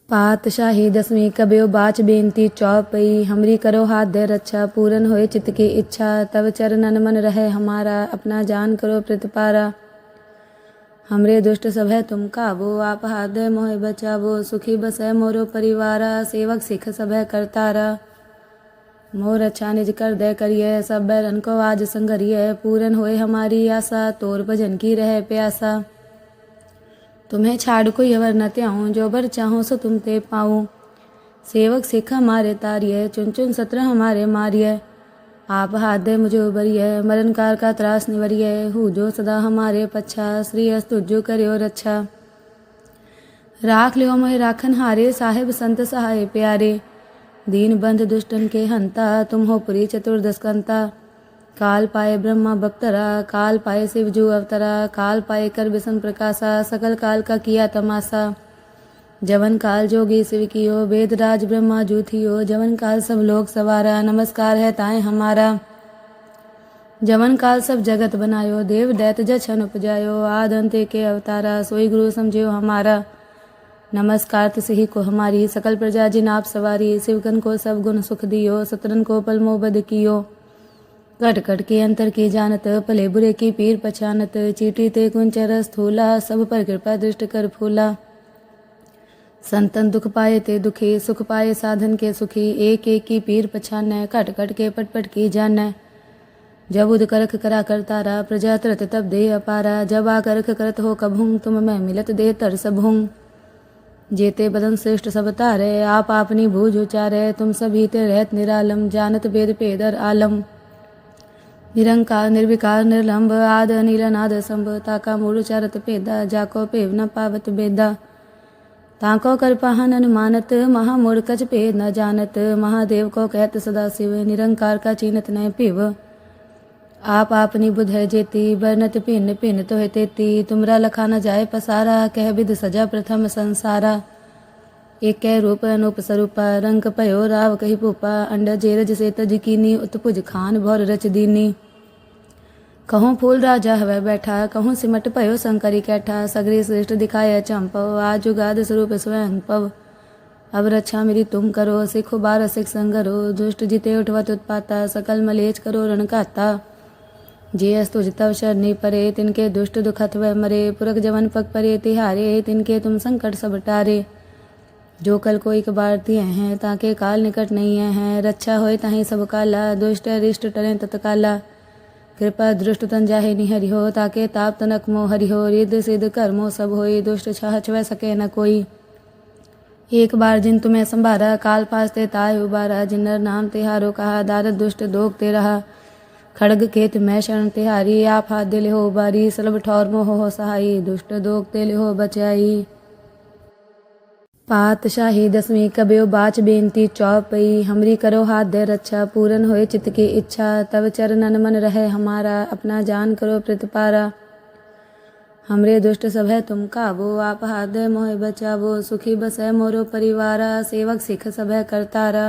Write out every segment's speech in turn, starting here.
पातशाही दसवीं कब्यो बाच बेनती चौपई हमरी करो हाथ दे रक्षा पूरन होए चित्त की इच्छा तब चरणन मन रहे हमारा अपना जान करो प्रतिपारा। हमरे दुष्ट सब है तुम काबो आप हाथ दे मोहे बचावो सुखी बसै मोरो परिवारा सेवक सिख सब है करतारा। मोर अच्छा निज कर दे करिए सब बैरन को आज संगरिए पूरन होए हमारी आशा तोर भजन की रहे प्यासा। तुम्हें छाड़ कोई अवर न त्याऊँ जो बर चाहूँ सो तुम ते पाऊँ। सेवक सिख हमारे तारिय चुन चुन सत्र हमारे मारिय आप हाथ दे मुझे उबरिय मरण काल का त्रास निवरिय हूँ जो सदा हमारे पच्छा श्री अस्तुजो करियो रक्षा। राख लियो मोहि राखन हारे साहिब संत सहाय प्यारे दीन बंध दुष्टन के हंता तुम हो पुरी चतुर्दशकंता। काल पाए ब्रह्मा बप्तरा काल पाए शिवजू अवतरा काल पाए कर बिसन प्रकाशा सकल काल का किया तमाशा। जवन काल जोगी शिव कियो वेद राज ब्रह्मा जूथियो जवन काल सब लोग सवारा नमस्कार है ताए हमारा। जवन काल सब जगत बनायो देव दैत जछन उपजायो आद अंते के अवतारा सोई गुरु समझियो हमारा। नमस्कार तिसही को हमारी सकल प्रजा जिन आप सवारी शिवकन को सब गुण सुख दियो सतरन को पलमो बद कियो। कट कट के अंतर की जानत भले बुरे की पीर पछानत चीटी ते कुंचर स्थूला सब पर कृपा दृष्ट कर फूला। संतन दुख पाए ते दुखी सुख पाए साधन के सुखी एक एक की पीर पछान कट कट के पट पट की जान। जब उद करख करा करतारा प्रजा तरत तब दे अपारा जब आ करख करत हो कभूं तुम मैं मिलत दे तर सबूं। जेते बदन श्रेष्ठ सब तारे आप अपनी भूज उचारे तुम सभी ते रहत निरालम जानत वेद पेदर आलम। निरंकार निर्विकार निर्लंब आद नीलनाद संभ ताका मूल चारत पेदा जाको पेव न पावत बेदा। ताको कर पाहन अनुमानत महामूढ़ कच पेद न जानत महादेव को कहत सदा शिव निरंकार का चीनत न पिव। आप अपनी बुध है जेती बरनत पिन पिन तो है तेती तुमरा लखा न जाए पसारा कह विध सजा प्रथम संसारा। एक कै रूप अनूप स्वरूपा रंग पयो राव कही पुपा अंड जेरज से तज कीनी उत्पुज खान भौर रच दीनी। कहूँ फूल राजा हवै बैठा कहूँ सिमट पयो शंकरी कैठा सगरी श्रेष्ठ दिखाया चंपव आज जुगाद स्वरूप स्वयं पव। अब रक्षा मेरी तुम करो सिखो बार सिख संगरो दुष्ट जिते उठवत उत्पाता सकल मलेच करो रणकाता। जे अस्तुज तव शरणी परे तिनके दुष्ट दुखत वह मरे पुरख जवन पग परे तिहारे तिनके तुम संकट सब टारे। जो कल को एक बार दिए हैं ताके काल निकट नहीं है रक्षा होए ताही सब काला दुष्ट रिष्ट टरें तत्काला। कृपा दृष्ट तन जाहे निहरि हो ताके ताप तनक मोह हरि हो रिद्ध सिद्ध कर्मो सब होई दुष्ट छह छवै सके न कोई। एक बार जिन तुम्हें संभारा काल पासते ताय उबारा जिन्नर नाम तिहारो कहा दारद दुष्ट दोग ते रहा। खड़ग केत मैं शरण तिहारी आप हाथ दिले हो उबारी सलब ठौर मोह हो सहाई दुष्ट दोग तेले हो बचाई। पातशाही दसवीं कब्यो बाच बेनती चौपई हमरी करो हाथ दे रक्षा पूरन होए चित्त की इच्छा तब चरणन मन रहे हमारा अपना जान करो प्रतिपारा। हमरे दुष्ट सब है तुम काबो आप हाथ दे मोहे बचावो सुखी बसै मोरो परिवारा सेवक सिख सब है करतारा।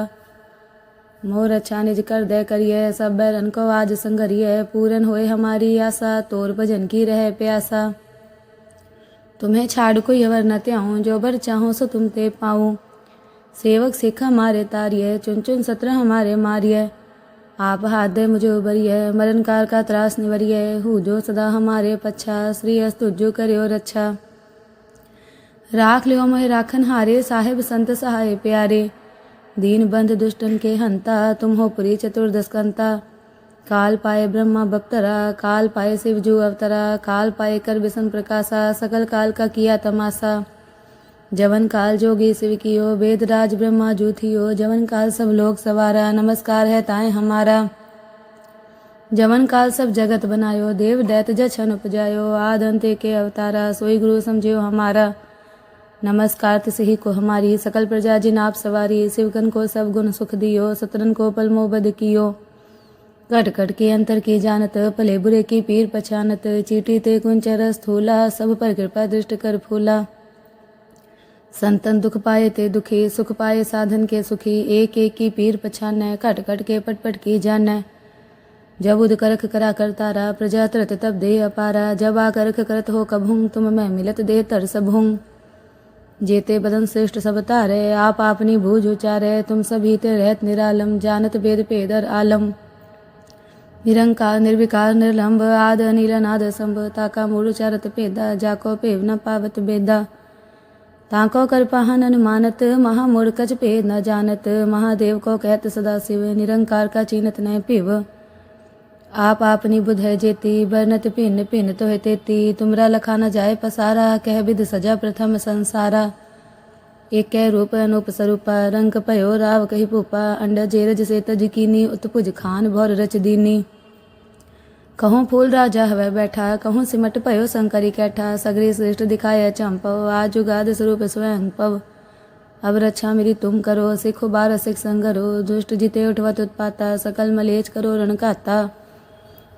मोर अच्छा निज कर दे करिए सब बैरन को आज संगरिए पूरन होए हमारी आशा तोर भजन की रहे प्यासा। तुम्हें छाड़ कोई अवर न त्याऊँ जो बर चाहूँ सो तुम ते पाऊँ। सेवक सिख हमारे तारिय चुन चुन सत्र हमारे मारिय आप हाथ दे मुझे उबरिय मरण काल का त्रास निवरिय हूँ जो सदा हमारे पच्छा श्री अस्तुजो करियो रक्षा। राख लियो मोहि राखन हारे साहिब संत सहाय प्यारे दीन बंध दुष्टन के हंता तुम हो पुरी चतुर्दशकंता। काल पाए ब्रह्मा बप्तरा काल पाए शिवजू अवतरा काल पाए कर बिसन प्रकाशा सकल काल का किया तमाशा। जवन काल जोगी शिव कियो वेद राज ब्रह्मा जूथियो जवन काल सब लोग सवारा नमस्कार है ताए हमारा। जवन काल सब जगत बनायो देव दैत जछन उपजायो आद अंते के अवतारा सोई गुरु समझियो हमारा। नमस्कार तिसही को हमारी सकल प्रजा जिन आप सवारी शिवकन को सब गुण सुख दियो सतरन को पलमो बद कियो। कट कट के अंतर की जानत भले बुरे की पीर पछानत चीटी ते कुंचर स्थूला सब पर कृपा दृष्ट कर फूला। संतन दुख पाए ते दुखी सुख पाए साधन के सुखी एक एक की पीर पछान कट कट के पट पट की जान। जब उद करख करा करतारा प्रजा तरत तब दे अपारा जब आ करख करत हो कभूं तुम मैं मिलत दे तर सबूं। जेते बदन श्रेष्ठ सब तारे, आप आपनी भूज उचारे, तुम सभी ते रहत निरालम, जानत वेद पेदर आलम। निरंकार निर्विकार निर्लंब, आद अनिल नाद संभ, ताका मूल चारत पेदा, जाको पेव न पावत बेदा। ताको कर पाहन अनुमानत, महामूढ़ कच पेद न जानत, महादेव को कहत सदा शिव, निरंकार का चीनत न पिव। आप आपनी बुध है जेती, बरनत भिन्न भिन्न तो है तेती, तुमरा लखा न जाए पसारा, कह विध सजा प्रथम संसारा। एक कै रूप अनूप स्वरूपा, रंग पयो राव कही भूपा, अंड जेरज से तज कीनी, उत्पुज खान भौर रच दीनी। कहूँ फूल राजा हवै बैठा, कहूँ सिमट पयो शंकरी कैठा, सगरी श्रेष्ठ दिखाया चंपव, आज जुगाद स्वरूप स्वयं पव। अब रक्षा मेरी तुम करो, सिखो बार सिख संगरो, दुष्ट जिते उठवत उत्पाता, सकल मलेच करो रणकाता।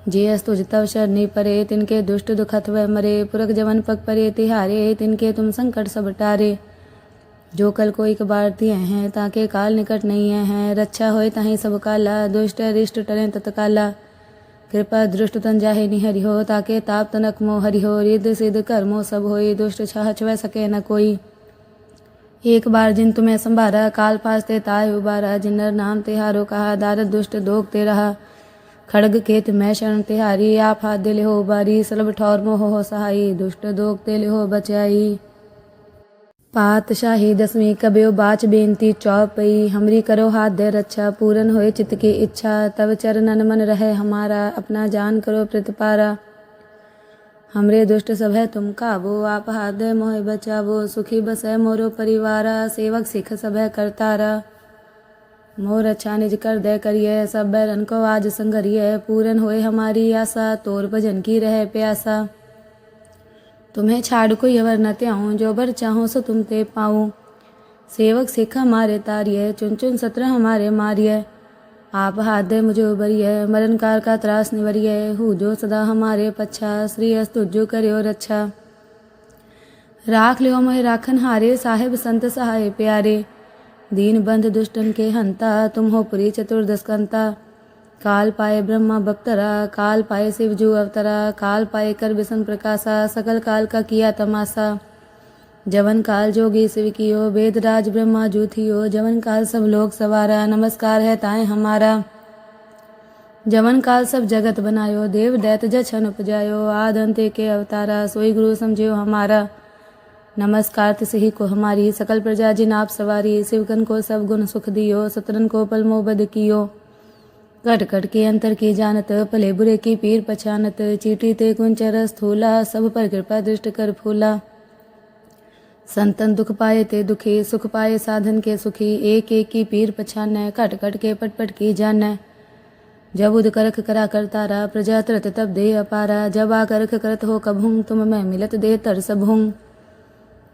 जे अस्तुज तव शरणी परे, तिनके दुष्ट दुखत वह मरे, पुरख जवन पग परे तिहारे, तिनके तुम संकट सब टारे। जो कल को एक बार दिए हैं, ताके काल निकट नहीं है, रक्षा होए ताही सब काला, दुष्ट रिष्ट टरें तत्काला। कृपा दृष्ट तन जाहे निहरि हो, ताके ताप तनक मोह हरि हो, रिद्ध सिद्ध कर्मो सब होई, दुष्ट छह छवै सके न कोई। एक बार जिन तुम्हें संभारा, काल फास्ते ताय उबारा, जिन्नर नाम तिहारो कहा, दारद दुष्ट दोग ते रहा। खड़ग केत मैं शरण तिहारी, आप हाथ दे ले हो बारी, सलब ठौर मोह हो सहाई, दुष्ट दोग ते ले हो बचाई। पातशाही दसवीं कब्यो बाच बेनती चौपई, हमरी करो हाथ दे रक्षा, पूरन होए चित्त की इच्छा, तब चरणन मन रहे हमारा, अपना जान करो प्रतिपारा। हमरे दुष्ट सब है तुम काबो, आप हाथ दे मोह बचावो, सुखी बसै मोरो परिवारा, सेवक सिख सब है करतारा। मोर अच्छा निज कर दे करिए, सब बैरन को आज संगरिए, पूरन होए हमारी आशा, तोर भजन की रहे प्यासा। तुम्हें छाड़ कोई अवर न त्याऊँ, जो बर चाहूँ सो तुम ते पाऊँ। सेवक सिख हमारे तारिये, चुन चुन सत्र हमारे मारिये, आप हाथ दे मुझे उबरिए, मरण काल का त्रास निवरिए, हूँ जो सदा हमारे पच्छा, श्री अस्तु जो करियो रक्षा। राख लियो मोह राखन हारे, साहेब संत सहाय प्यारे, दीन बंध दुष्टन के हंता, तुम हो पुरी चतुर्दशकंता। काल पाए ब्रह्मा बप्तरा, काल पाए शिव जू अवतरा, काल पाए कर विष्णु प्रकाशा, सकल काल का किया तमाशा। जवन काल जोगी शिव कियो, वेद राज ब्रह्मा जू थियो, जवन काल सब लोग सवारा, नमस्कार है ताए हमारा। जवन काल सब जगत बनायो, देव दैत जछन उपजायो, आद अंते के अवतारा, सोई गुरु समझियो हमारा। नमस्कार तिसही को हमारी, सकल प्रजा जिन आप सवारी, शिवकन को सब गुण सुख दियो, सतरन को पलमो बद कियो। घट घट के अंतर की जानत, भले बुरे की पीर पछानत, चीटी ते कुंचर स्थूला, सब पर कृपा दृष्ट कर फूला। संतन दुख पाए ते दुखी, सुख पाए साधन के सुखी, एक एक की पीर पछानै, घट घट के पट पट की जानै। जब उद करख करा करतारा, प्रजा तरत तब दे अपारा, जब आ करख करत हो कभूं, तुम मैं मिलत दे तर सबहूं।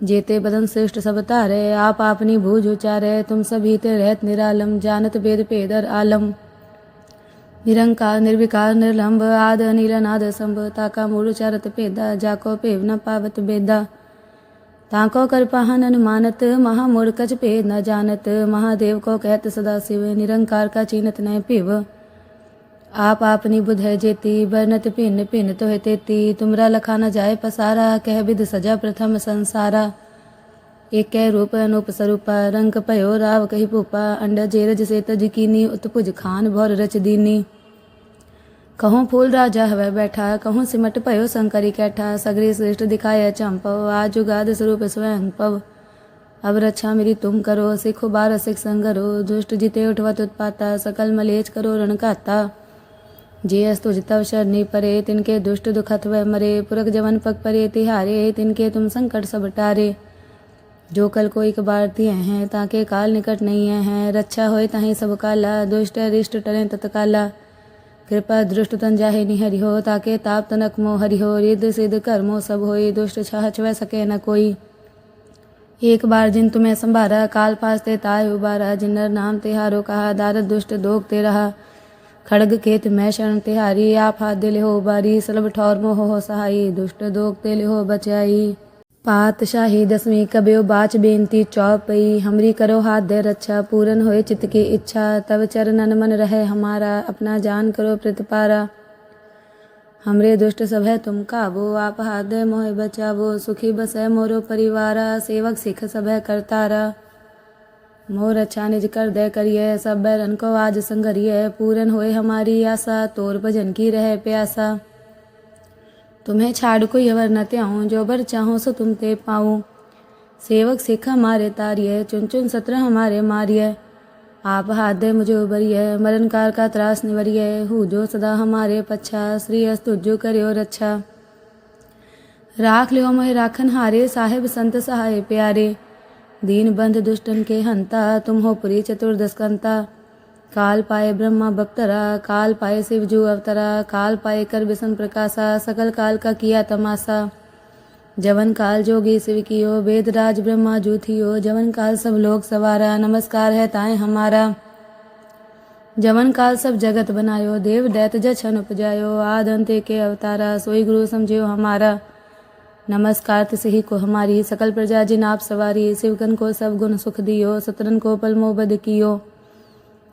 जेते बदन श्रेष्ठ सब तारे, आप आपनी भूज उचारे, तुम सभी ते रहत निरालम, जानत वेद पेदर आलम। निरंकार निर्विकार निर्लंब, आद अनिल नाद संभ, ताका मूल चारत पेदा, जाको पेव न पावत बेदा। ताको कर पाहन अनुमानत, महामूढ़ कच पेद न जानत, महादेव को कहत सदा शिव, निरंकार का चीनत न पिव। आप आपनी बुध है जेती, बरनत भिन्न भिन्न तो है तेती, तुमरा लखा न जाए पसारा, कह विध सजा प्रथम संसारा। एक कै रूप अनूप स्वरूपा, रंग पयो राव कही भूपा, अंड जेरज से तज कीनी, उत्पुज खान भौर रच दीनी। कहूँ फूल राजा हवै बैठा, कहूँ सिमट पयो शंकरी कैठा, सगरी श्रेष्ठ दिखाया चंपव, आज जुगाद स्वरूप स्वयं पव। अब रक्षा मेरी तुम करो, सिखो बार सिख संगरो, दुष्ट जिते उठवत उत्पाता, सकल मलेच करो रणकाता। जे अस्तुज तव शरणी परे, तिनके दुष्ट दुखत वह मरे, पुरख जवन पग परे तिहारे, तिनके तुम संकट सब टारे। जो कल को एक बार दिए हैं, ताके काल निकट नहीं है, रक्षा होए ताही सब काला, दुष्ट रिष्ट टरें तत्काला। कृपा दृष्ट तन जाहे निहरि हो, ताके ताप तनक मोह हरि हो, रिद्ध सिद्ध कर्मो सब होई, दुष्ट छह छवै सके न कोई। एक बार जिन तुम्हें संभारा, काल फास्ते ताय उबारा, जिन्नर नाम तिहारो कहा, दारद दुष्ट दोग ते रहा। खड़ग केत मैं शरण तिहारी, आप हाथ दे ले हो बारी, सलब ठौर मोह हो सहाई, दुष्ट दोग ते ले हो बचाई। पातशाही दसवीं कब्यो बाच बेनती चौपई, हमरी करो हाथ दे रक्षा, पूरन होए चित्त की इच्छा, तब चरणन मन रहे हमारा, अपना जान करो प्रतिपारा। हमरे दुष्ट सब है तुम काबो, आप हाथ दे मोहे बचावो। सुखी बसै मोरो परिवारा, सेवक सिख सब है करतारा। मोर अच्छा निज कर दे करिए, सब बैरन को आज संगरिए। पूरन होए हमारी आशा, तोर भजन की रहे प्यासा। तुम्हें छाड़ कोई अवर न त्याऊँ, जो बर चाहो सो तुम ते पाऊँ। सेवक सिख हमारे तारिये, चुन चुन सत्र हमारे मारिये। आप हाथ दे मुझे उबरिये, मरण काल का त्रास निवरिये। हूँ जो सदा हमारे पच्छा, श्री अस्तुजो करियो रक्षा। राख लियो मोहे राखन हारे, साहेब संत सहाय प्यारे। दीन बंध दुष्टन के हंता, तुम हो पुरी चतुर्दश कंता। काल पाए ब्रह्मा बप्तरा, काल पाए शिव जू अवतरा। काल पाए कर विष्णु प्रकाशा, सकल काल का किया तमाशा। जवन काल जोगी शिव कियो, वेद राज ब्रह्मा जू थियो। जवन काल सब लोग सवारा, नमस्कार है ताए हमारा। जवन काल सब जगत बनायो, देव दैत जछन उपजायो। आद अंत के अवतारा, सोई गुरु समझियो हमारा। नमस्कार तिसही को हमारी, सकल प्रजा जिन आप सवारी। शिवगन को सब गुण सुख दियो, सतरन को पल मोह बद कियो।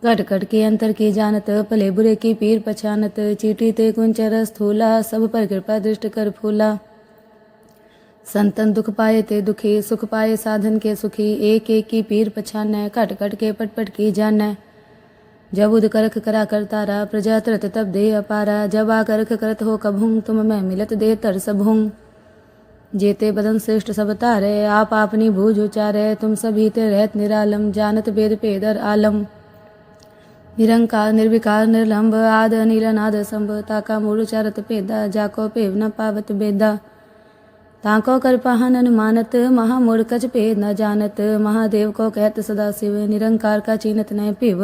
कट कट के अंतर की जानत, भले बुरे की पीर पछानत। चीटी ते कुंचर स्थूला, सब पर कृपा दृष्ट कर फूला। संतन दुख पाए ते दुखी, सुख पाए साधन के सुखी। एक एक की पीर पछानै, कट कट के पट पट की जानै। जब उद करख करा करतारा, प्रजा तरत तब दे अपारा। जब आ करख करत हो कभुं, तुम मैं मिलत दे तर सबहुं। जेते बदन श्रेष्ठ सब तारे, आप आपनी भूज उचारे। तुम सभी ते रहत निरालम, जानत वेद पेदर आलम। निरंकार निर्विकार निर्लंब, आद अनिल अनाद संभ। ताका मूल चारत पेदा, जाको पेव न पावत बेदा। ताको कर पाहन अनुमानत, महामूढ़ कछ पेद न जानत। महादेव को कहत सदा शिव, निरंकार का चीनत न पिव।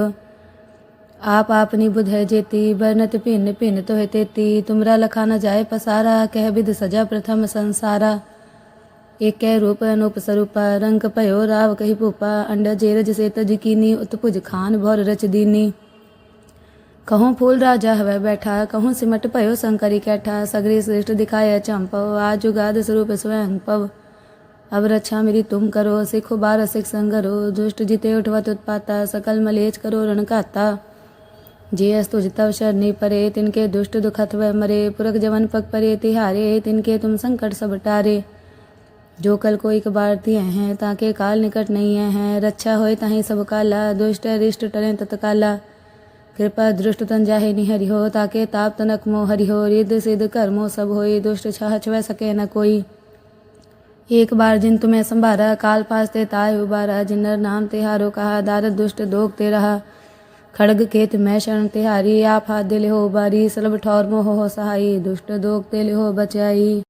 आप आपनी बुध है जेती, बरनत भिन्न भिन्न तो है तेती। तुमरा लखा न जाए पसारा, कह विध सजा प्रथम संसारा। एक कह रूप अनूप स्वरूपा, रंग पयो राव कही भूपा। अंडा जेरज से तज कीनी, उत्पुज खान भौर रच दीनी। कहूँ फूल राजा हवै बैठा, कहूँ सिमट पयो शंकरी कैठा। सगरी श्रेष्ठ दिखाया चंपव, आज जुगाद स्वरूप स्वयं पव। अब रक्षा मेरी तुम करो, सिखो बार सिख संगरो। दुष्ट जिते उठवत उत्पाता, सकल मलेच करो रण काता। जे अस्तुज तव शरणी परे, तिनके दुष्ट दुखत वह मरे। पुरख जवन पग परे तिहारे, तिनके तुम संकट सब टारे। जो कल को एक बार तिय हैं, ताके काल निकट नहीं है। रक्षा होए ताहि सब काला, दुष्ट अरिष्ट टरें तत्काला। कृपा दृष्ट तन जाहे निहरि हो, ताके ताप तनक मोह हरि हो। रिद्ध सिद्ध कर्मो सब होई, दुष्ट छह छवै सके न कोई। एक बार जिन तुम्हें संभारा, काल पासते ताय उबारा। जिन्नर नाम तिहारो कहा, दारद दुष्ट दोग ते रहा। खड़ग केत मैं शरण तिहारी, आप हाथ दिले हो बारी। सलब ठौर मोह हो सहाई, दुष्ट दोग ते ले हो बचाई।